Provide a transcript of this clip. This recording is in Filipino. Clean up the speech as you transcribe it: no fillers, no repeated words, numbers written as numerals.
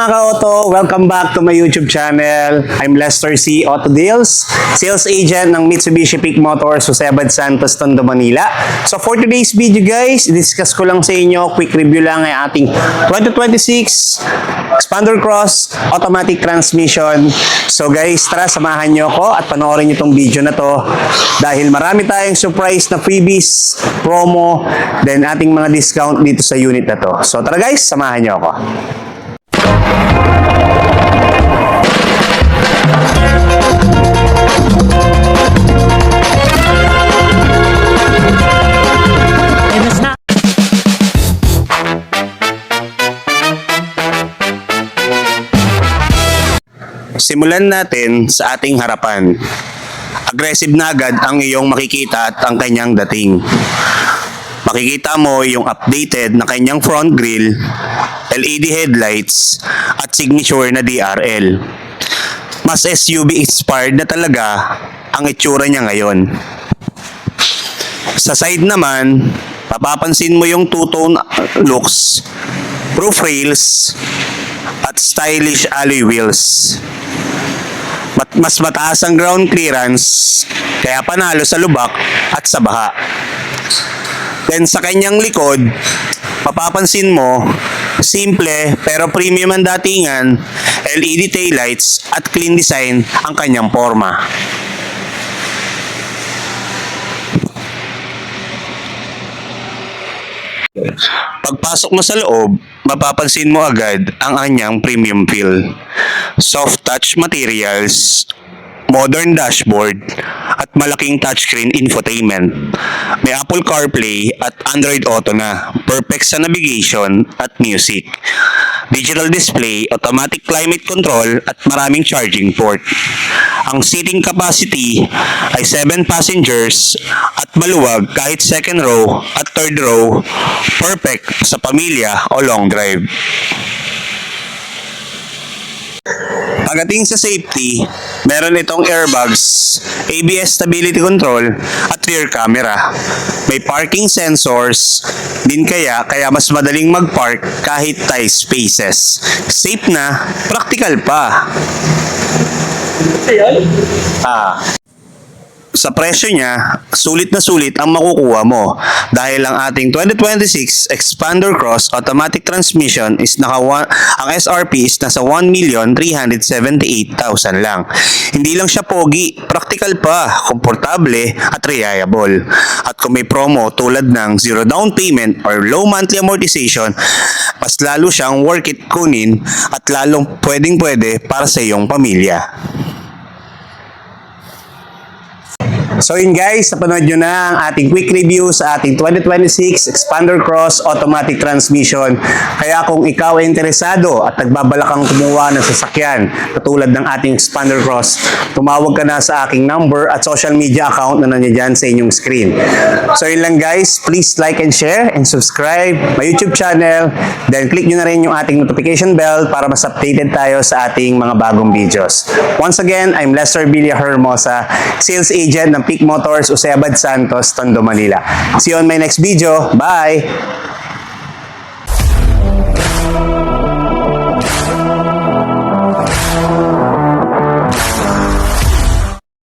mga ka-auto? Welcome back to my YouTube channel. I'm Lester C. Auto Deals, sales agent ng Mitsubishi Peak Motors, Josebad Santos, Tondo, Manila. So for today's video guys, discuss ko lang sa inyo, quick review lang ay ating 2026 Expander Cross Automatic Transmission. So guys, tara samahan nyo ako at panoorin nyo itong video na to dahil marami tayong surprise na freebies, promo, then ating mga discount dito sa unit na to. So tara guys, samahan nyo ako. Simulan natin sa ating harapan. Aggressive na agad ang iyong makikita at ang kanyang dating. Makikita mo yung updated na kanyang front grille, LED headlights, at signature na DRL. Mas SUV inspired na talaga ang itsura niya ngayon. Sa side naman, mapapansin mo yung two-tone looks, roof rails, at stylish alloy wheels. Mas mataas ang ground clearance, kaya panalo sa lubak at sa baha. Then sa kanyang likod, mapapansin mo, simple pero premium ang datingan, LED taillights at clean design ang kanyang forma. Pagpasok mo sa loob, mapapansin mo agad ang kanyang premium feel. Soft touch materials, modern dashboard, at malaking touchscreen infotainment. May Apple CarPlay at Android Auto na, perfect sa navigation at music. Digital display, automatic climate control, at maraming charging port. Ang seating capacity ay 7 passengers at maluwag kahit second row at third row, perfect sa pamilya o long drive. Pagdating sa safety, meron itong airbags, ABS stability control, at rear camera. May parking sensors din kaya mas madaling mag-park kahit tight spaces. Safe na, practical pa. Sa presyo niya, sulit na sulit ang makukuha mo dahil ang ating 2026 Expander Cross Automatic Transmission is ang SRP is nasa 1,378,000 lang. Hindi lang siya pogi, practical pa, komportable at reliable. At kung may promo tulad ng zero down payment or low monthly amortization, mas lalo siyang worth it kunin at lalong pwedeng-pwede para sa iyong pamilya. So yun guys, napanood nyo na ang ating quick review sa ating 2026 Expander Cross Automatic Transmission. Kaya kung ikaw ay interesado at nagbabalak kang kumuha ng sasakyan katulad ng ating Expander Cross, tumawag ka na sa aking number at social media account na nandiyan sa inyong screen. So yun lang guys, please like and share and subscribe my YouTube channel. Then click nyo na rin yung ating notification bell para mas updated tayo sa ating mga bagong videos. Once again, I'm Lester Villa Hermosa, sales agent ng Peak Motors, Josebad Santos, Tondo, Manila. See you on my next video. Bye!